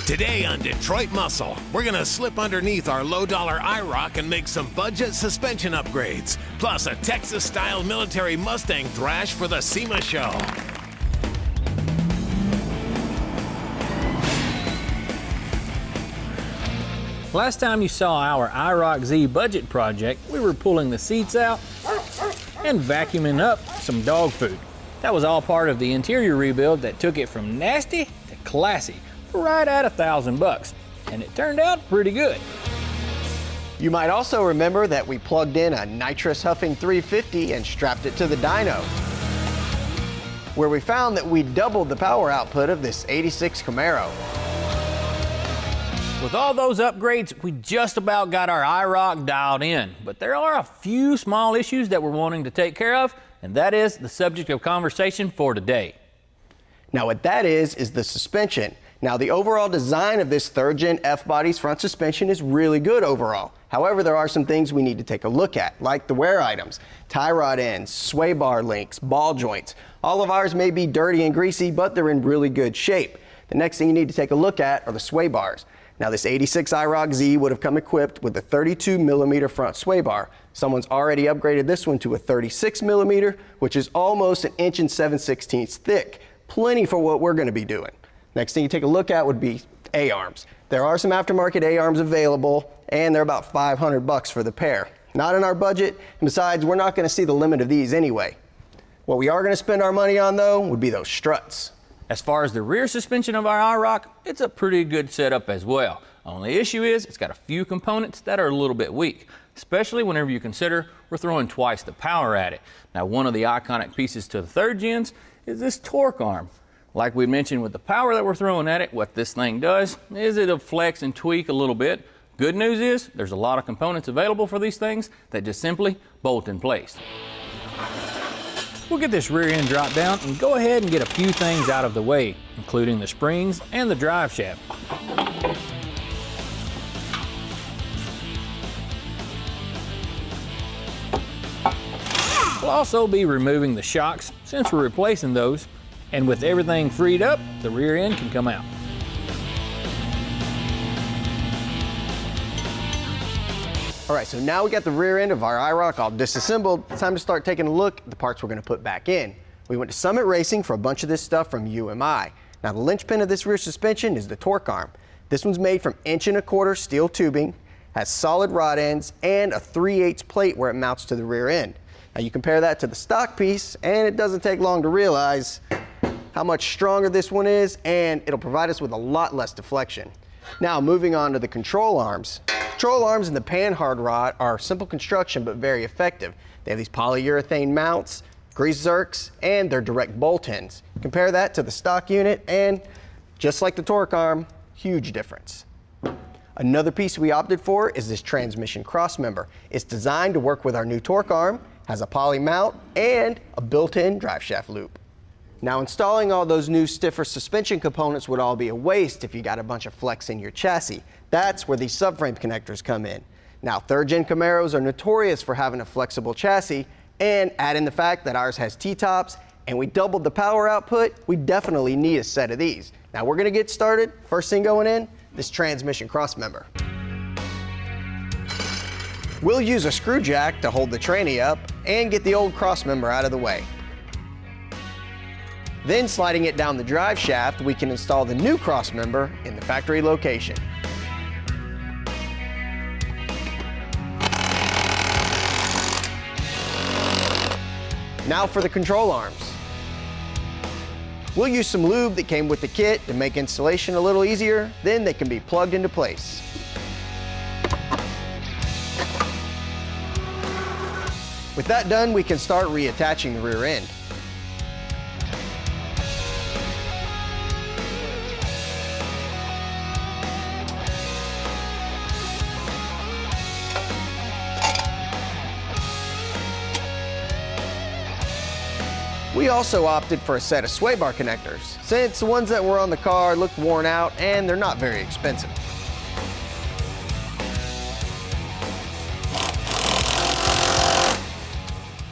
Today on Detroit Muscle, we're going to slip underneath our low-dollar IROC and make some budget suspension upgrades, plus a Texas-style military Mustang Thrash for the SEMA show. Last time you saw our IROC Z budget project, we were pulling the seats out and vacuuming up some dog food. That was all part of the interior rebuild that took it from nasty to classy for right at $1,000, and it turned out pretty good. You might also remember that we plugged in a nitrous huffing 350 and strapped it to the dyno, where we found that we doubled the power output of this '86 Camaro. With all those upgrades, we just about got our IROC dialed in, but there are a few small issues that we're wanting to take care of, and that is the subject of conversation for today. Now what that is the suspension. Now the overall design of this third gen F-Body's front suspension is really good overall. However, there are some things we need to take a look at, like the wear items, tie rod ends, sway bar links, ball joints. All of ours may be dirty and greasy, but they're in really good shape. The next thing you need to take a look at are the sway bars. Now this '86 IROC Z would have come equipped with a 32mm front sway bar. Someone's already upgraded this one to a 36mm, which is almost 1 7/16 inches thick. Plenty for what we're going to be doing. Next thing you take a look at would be A-arms. There are some aftermarket A-arms available, and they're about $500 for the pair. Not in our budget, and besides, we're not going to see the limit of these anyway. What we are going to spend our money on, though, would be those struts. As far as the rear suspension of our IROC, it's a pretty good setup as well. Only issue is it's got a few components that are a little bit weak, especially whenever you consider we're throwing twice the power at it. Now, one of the iconic pieces to the third gens is this torque arm. Like we mentioned with the power that we're throwing at it, what this thing does is it'll flex and tweak a little bit. Good news is there's a lot of components available for these things that just simply bolt in place. We'll get this rear end dropped down and go ahead and get a few things out of the way, including the springs and the drive shaft. We'll also be removing the shocks since we're replacing those, and with everything freed up, the rear end can come out. All right, so now we got the rear end of our IROC all disassembled. It's time to start taking a look at the parts we're going to put back in. We went to Summit Racing for a bunch of this stuff from UMI. Now the linchpin of this rear suspension is the torque arm. This one's made from 1 1/4" steel tubing, has solid rod ends, and a 3/8 plate where it mounts to the rear end. Now you compare that to the stock piece, and it doesn't take long to realize how much stronger this one is, and it'll provide us with a lot less deflection. Now moving on to the control arms. Control arms and the pan hard rod are simple construction but very effective. They have these polyurethane mounts, grease zerks, and they're direct bolt-ins. Compare that to the stock unit, and just like the torque arm, huge difference. Another piece we opted for is this transmission cross member. It's designed to work with our new torque arm, has a poly mount, and a built-in drive shaft loop. Now installing all those new stiffer suspension components would all be a waste if you got a bunch of flex in your chassis. That's where these subframe connectors come in. Now third gen Camaros are notorious for having a flexible chassis, and add in the fact that ours has T-tops and we doubled the power output, we definitely need a set of these. Now we're gonna get started. First thing going in, this transmission cross member. We'll use a screw jack to hold the tranny up and get the old cross member out of the way. Then sliding it down the drive shaft, we can install the new cross member in the factory location. Now for the control arms. We'll use some lube that came with the kit to make installation a little easier, then they can be plugged into place. With that done, we can start reattaching the rear end. We also opted for a set of sway bar connectors, since the ones that were on the car looked worn out and they're not very expensive.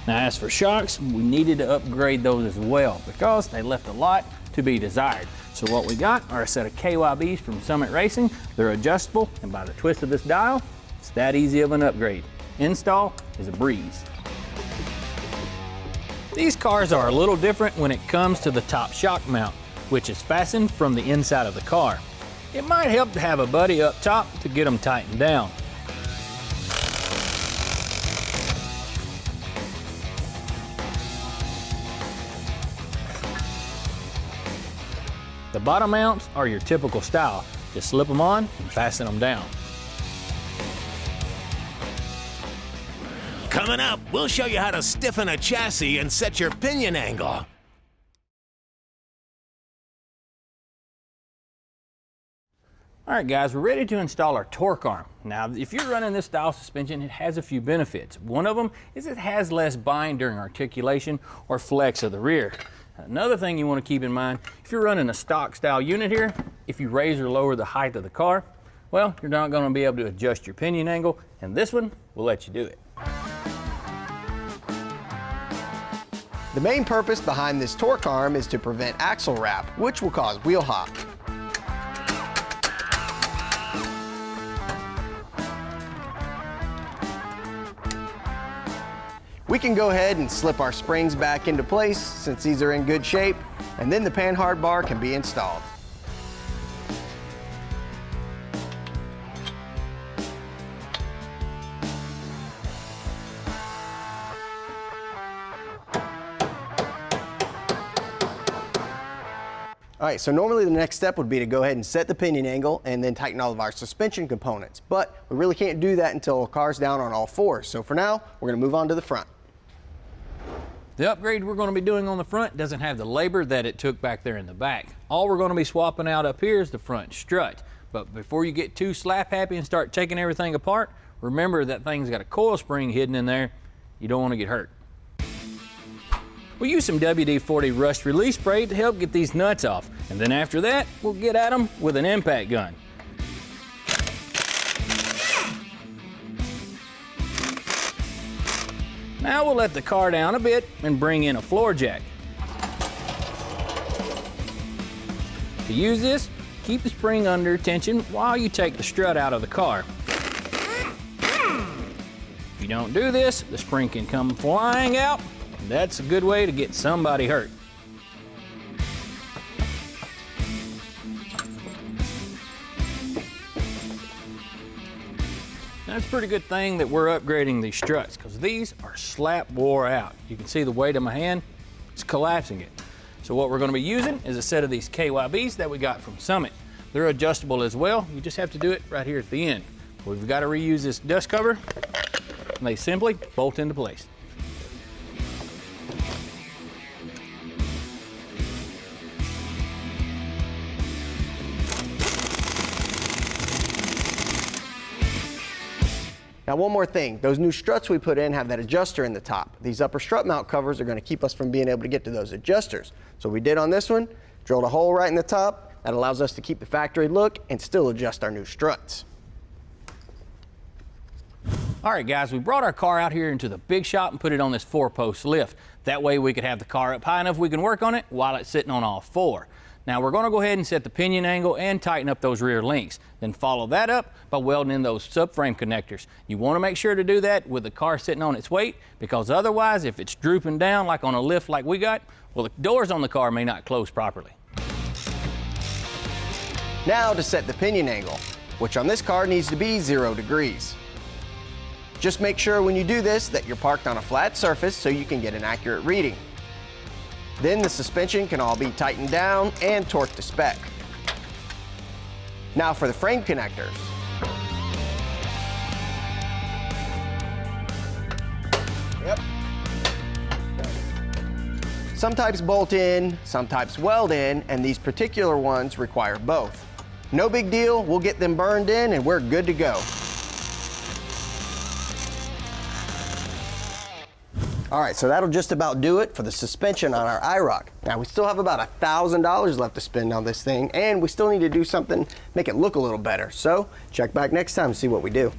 Now as for shocks, we needed to upgrade those as well because they left a lot to be desired. So what we got are a set of KYBs from Summit Racing. They're adjustable, and by the twist of this dial, it's that easy of an upgrade. Install is a breeze. These cars are a little different when it comes to the top shock mount, which is fastened from the inside of the car. It might help to have a buddy up top to get them tightened down. The bottom mounts are your typical style. Just slip them on and fasten them down. Coming up, we'll show you how to stiffen a chassis and set your pinion angle. All right, guys, we're ready to install our torque arm. Now, if you're running this style suspension, it has a few benefits. One of them is it has less bind during articulation or flex of the rear. Another thing you want to keep in mind, if you're running a stock style unit here, if you raise or lower the height of the car, well, you're not going to be able to adjust your pinion angle, and this one will let you do it. The main purpose behind this torque arm is to prevent axle wrap, which will cause wheel hop. We can go ahead and slip our springs back into place since these are in good shape, and then the panhard bar can be installed. All right, so normally the next step would be to go ahead and set the pinion angle and then tighten all of our suspension components, but we really can't do that until the car's down on all fours. So for now, we're gonna move on to the front. The upgrade we're going to be doing on the front doesn't have the labor that it took back there in the back. All we're going to be swapping out up here is the front strut. But before you get too slap happy and start taking everything apart, remember that thing's got a coil spring hidden in there. You don't want to get hurt. We'll use some WD-40 rust release spray to help get these nuts off. And then after that, we'll get at them with an impact gun. Now we'll let the car down a bit and bring in a floor jack. To use this, keep the spring under tension while you take the strut out of the car. If you don't do this, the spring can come flying out, and that's a good way to get somebody hurt. Now, it's a pretty good thing that we're upgrading these struts because these are slap wore out. You can see the weight of my hand, it's collapsing it. So what we're going to be using is a set of these KYBs that we got from Summit. They're adjustable as well. You just have to do it right here at the end. We've got to reuse this dust cover, and they simply bolt into place. Now one more thing, those new struts we put in have that adjuster in the top. These upper strut mount covers are going to keep us from being able to get to those adjusters. So we did on this one, drilled a hole right in the top. That allows us to keep the factory look and still adjust our new struts. All right, guys, we brought our car out here into the big shop and put it on this 4-post lift. That way we could have the car up high enough we can work on it while it's sitting on all four. Now we're going to go ahead and set the pinion angle and tighten up those rear links. Then follow that up by welding in those subframe connectors. You want to make sure to do that with the car sitting on its weight, because otherwise if it's drooping down like on a lift like we got, well, the doors on the car may not close properly. Now to set the pinion angle, which on this car needs to be 0 degrees. Just make sure when you do this that you're parked on a flat surface so you can get an accurate reading. Then the suspension can all be tightened down and torqued to spec. Now for the frame connectors. Yep. Some types bolt in, some types weld in, and these particular ones require both. No big deal, we'll get them burned in and we're good to go. All right, so that'll just about do it for the suspension on our IROC. Now we still have about $1,000 left to spend on this thing, and we still need to do something, make it look a little better. So check back next time to see what we do.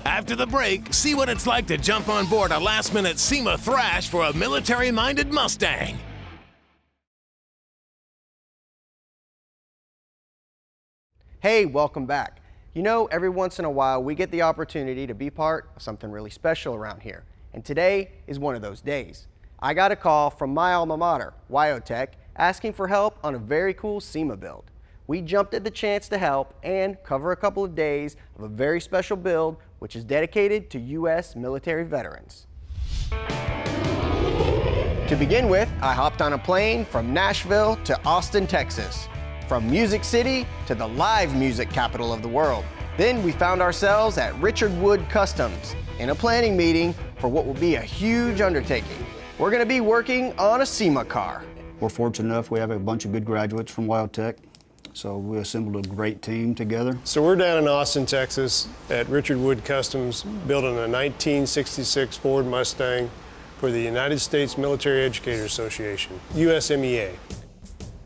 After the break, see what it's like to jump on board a last-minute SEMA Thrash for a military-minded Mustang. Hey, welcome back. You know, every once in a while we get the opportunity to be part of something really special around here. And today is one of those days. I got a call from my alma mater, Wyotech, asking for help on a very cool SEMA build. We jumped at the chance to help and cover a couple of days of a very special build which is dedicated to U.S. military veterans. To begin with, I hopped on a plane from Nashville to Austin, Texas. From Music City to the live music capital of the world. Then we found ourselves at Richard Wood Customs in a planning meeting for what will be a huge undertaking. We're going to be working on a SEMA car. We're fortunate enough we have a bunch of good graduates from Wyotech, so we assembled a great team together. So we're down in Austin, Texas at Richard Wood Customs building a 1966 Ford Mustang for the United States Military Educators Association, USMEA.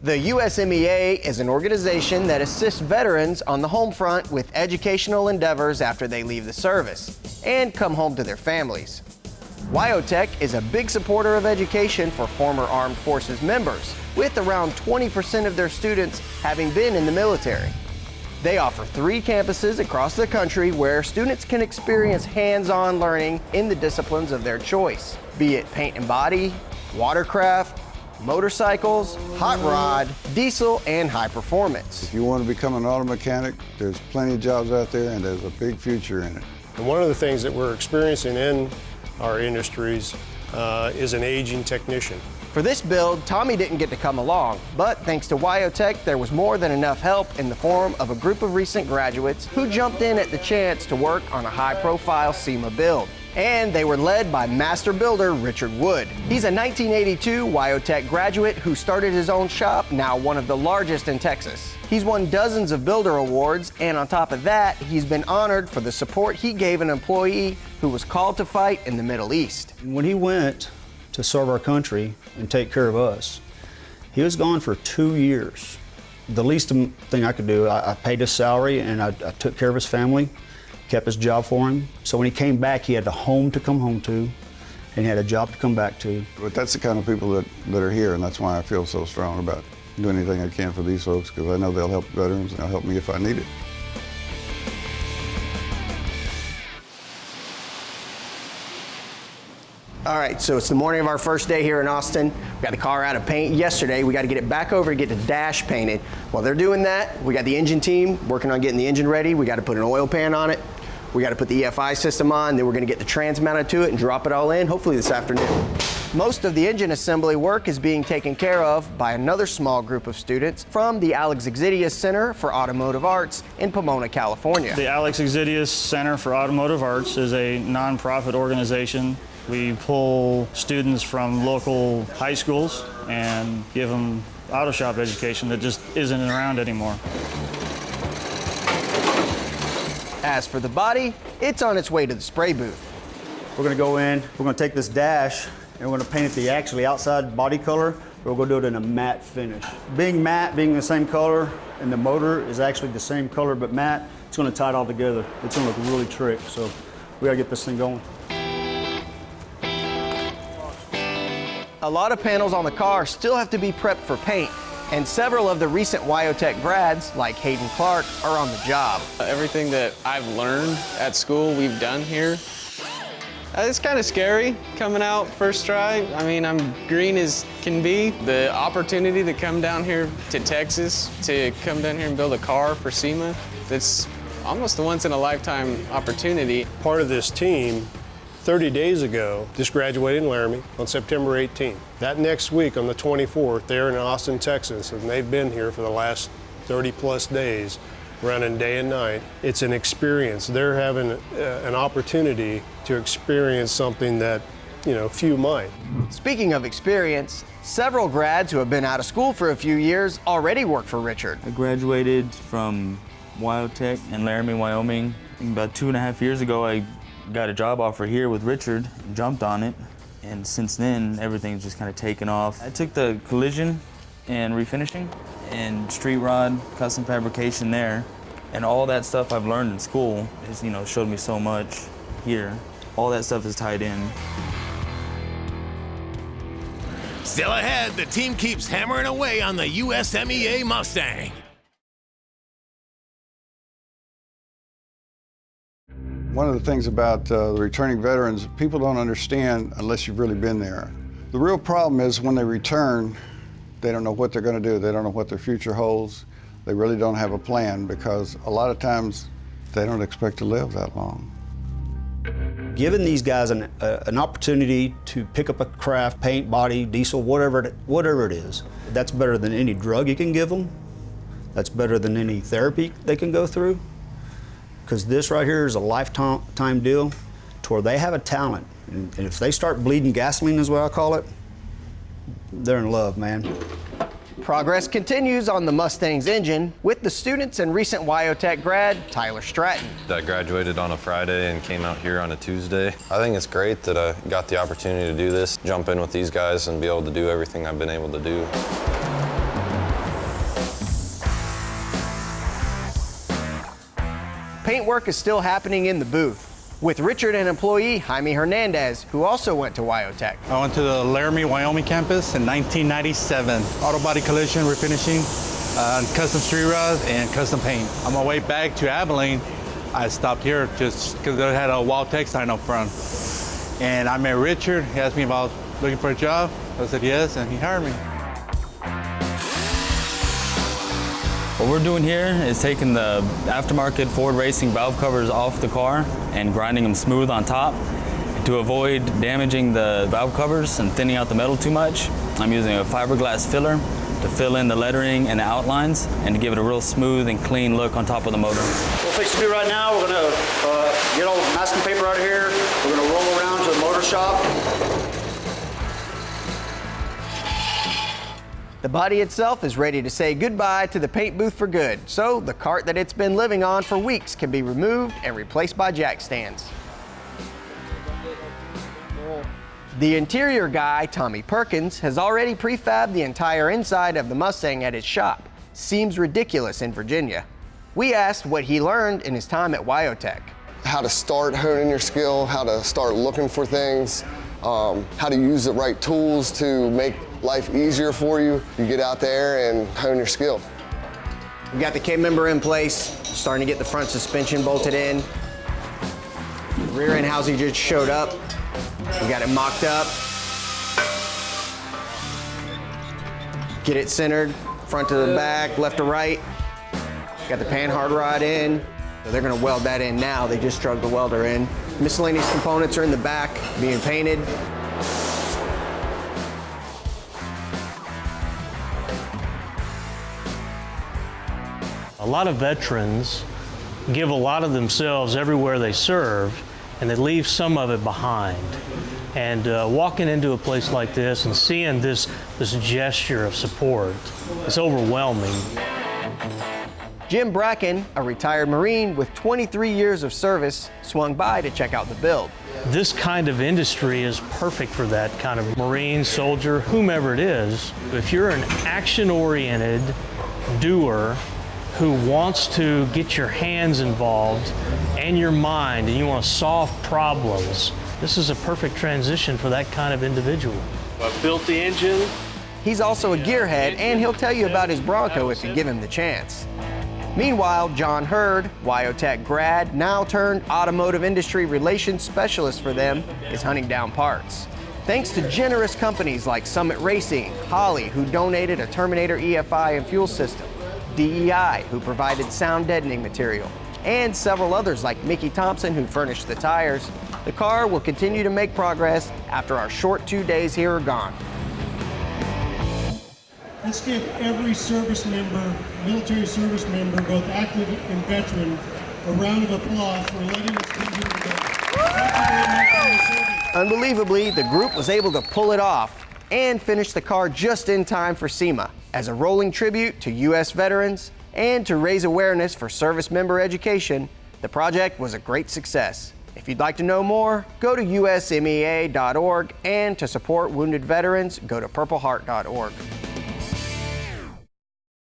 The USMEA is an organization that assists veterans on the home front with educational endeavors after they leave the service and come home to their families. Wyotech is a big supporter of education for former armed forces members, with around 20% of their students having been in the military. They offer 3 campuses across the country where students can experience hands-on learning in the disciplines of their choice, be it paint and body, watercraft, motorcycles, hot rod, diesel, and high performance. If you want to become an auto mechanic, there's plenty of jobs out there and there's a big future in it. And one of the things that we're experiencing in our industries is an aging technician. For this build, Tommy didn't get to come along, but thanks to Wyotech, there was more than enough help in the form of a group of recent graduates who jumped in at the chance to work on a high-profile SEMA build. And they were led by master builder Richard Wood. He's a 1982 Wyotech graduate who started his own shop, now one of the largest in Texas. He's won dozens of builder awards, and on top of that, he's been honored for the support he gave an employee who was called to fight in the Middle East. When he went to serve our country and take care of us, he was gone for 2 years. The least thing I could do, I paid his salary and I took care of his family, kept his job for him. So when he came back, he had a home to come home to, and he had a job to come back to. But that's the kind of people that are here, and that's why I feel so strong about doing anything I can for these folks, because I know they'll help veterans and they'll help me if I need it. All right, so it's the morning of our first day here in Austin. We got the car out of paint yesterday. We got to get it back over to get the dash painted. While they're doing that, we got the engine team working on getting the engine ready. We got to put an oil pan on it. We got to put the EFI system on. Then we're going to get the trans mounted to it and drop it all in, hopefully this afternoon. Most of the engine assembly work is being taken care of by another small group of students from the Alex Exidius Center for Automotive Arts in Pomona, California. The Alex Exidius Center for Automotive Arts is a nonprofit organization. We pull students from local high schools and give them auto shop education that just isn't around anymore. As for the body, it's on its way to the spray booth. We're gonna go in, we're gonna take this dash, and we're gonna paint it the actually outside body color, but we're gonna do it in a matte finish. Being matte, being the same color, and the motor is actually the same color but matte, it's gonna tie it all together. It's gonna look really trick, so we gotta get this thing going. A lot of panels on the car still have to be prepped for paint, and several of the recent Wyotech grads, like Hayden Clark, are on the job. Everything that I've learned at school, we've done here. It's kind of scary coming out first try. I mean, I'm green as can be. The opportunity to come down here to Texas, to come down here and build a car for SEMA, that's almost a once-in-a-lifetime opportunity. Part of this team 30 days ago, just graduated in Laramie on September 18th. That next week on the 24th, they're in Austin, Texas, and they've been here for the last 30 plus days, running day and night. It's an experience. They're having an opportunity to experience something that, you know, few might. Speaking of experience, several grads who have been out of school for a few years already work for Richard. I graduated from Wyotech in Laramie, Wyoming. About 2.5 years ago, I got a job offer here with Richard, jumped on it, and since then, everything's just kind of taken off. I took the collision and refinishing and street rod, custom fabrication there, and all that stuff I've learned in school has, you know, showed me so much here. All that stuff is tied in. Still ahead, the team keeps hammering away on the USMEA Mustang. One of the things about the returning veterans, people don't understand unless you've really been there. The real problem is when they return, they don't know what they're going to do. They don't know what their future holds. They really don't have a plan because a lot of times they don't expect to live that long. Giving these guys an opportunity to pick up a craft, paint, body, diesel, whatever it is, that's better than any drug you can give them. That's better than any therapy they can go through. Because this right here is a lifetime deal to where they have a talent. And if they start bleeding gasoline, is what I call it, they're in love, man. Progress continues on the Mustang's engine with the students and recent WyoTech grad, Tyler Stratton. I graduated on a Friday and came out here on a Tuesday. I think it's great that I got the opportunity to do this, jump in with these guys and be able to do everything I've been able to do. Paint work is still happening in the booth with Richard and employee Jaime Hernandez, who also went to WyoTech. I went to the Laramie, Wyoming campus in 1997. Auto body collision, refinishing, custom street rod, and custom paint. On my way back to Abilene, I stopped here just because they had a WyoTech sign up front. And I met Richard. He asked me about looking for a job. I said yes, and he hired me. What we're doing here is taking the aftermarket Ford Racing valve covers off the car and grinding them smooth on top. To avoid damaging the valve covers and thinning out the metal too much, I'm using a fiberglass filler to fill in the lettering and the outlines and to give it a real smooth and clean look on top of the motor. What we're fixing to do right now, we're gonna get all the masking paper out of here. We're gonna roll around to the motor shop. The body itself is ready to say goodbye to the paint booth for good, so the cart that it's been living on for weeks can be removed and replaced by jack stands. The interior guy, Tommy Perkins, has already prefabbed the entire inside of the Mustang at his shop. Seems ridiculous in Virginia. We asked what he learned in his time at WyoTech. How to start honing your skill, how to start looking for things, how to use the right tools to make life easier for you. You get out there and hone your skill. We got the K-member in place, starting to get the front suspension bolted in. The rear end housing just showed up. We got it mocked up. Get it centered, front to the back, left to right. Got the pan hard rod in. So they're gonna weld that in now. They just drug the welder in. Miscellaneous components are in the back, being painted. A lot of veterans give a lot of themselves everywhere they serve, and they leave some of it behind. And walking into a place like this and seeing this gesture of support, it's overwhelming. Jim Bracken, a retired Marine with 23 years of service, swung by to check out the build. This kind of industry is perfect for that kind of Marine, soldier, whomever it is. If you're an action-oriented doer who wants to get your hands involved and your mind, and you want to solve problems, this is a perfect transition for that kind of individual. I built the engine. He's also a gearhead, and he'll tell you about his Bronco if you give him the chance. Meanwhile, John Hurd, WyoTech grad, now turned automotive industry relations specialist for them, is hunting down parts. Thanks to generous companies like Summit Racing, Holley, who donated a Terminator EFI and fuel system, DEI, who provided sound deadening material, and several others like Mickey Thompson, who furnished the tires, the car will continue to make progress after our short 2 days here are gone. Let's give every service member, military service member, both active and veteran, a round of applause for letting us be here today. Unbelievably, the group was able to pull it off and finish the car just in time for SEMA as a rolling tribute to U.S. veterans and to raise awareness for service member education. The project was a great success. If you'd like to know more, go to usmea.org, and to support wounded veterans, go to purpleheart.org.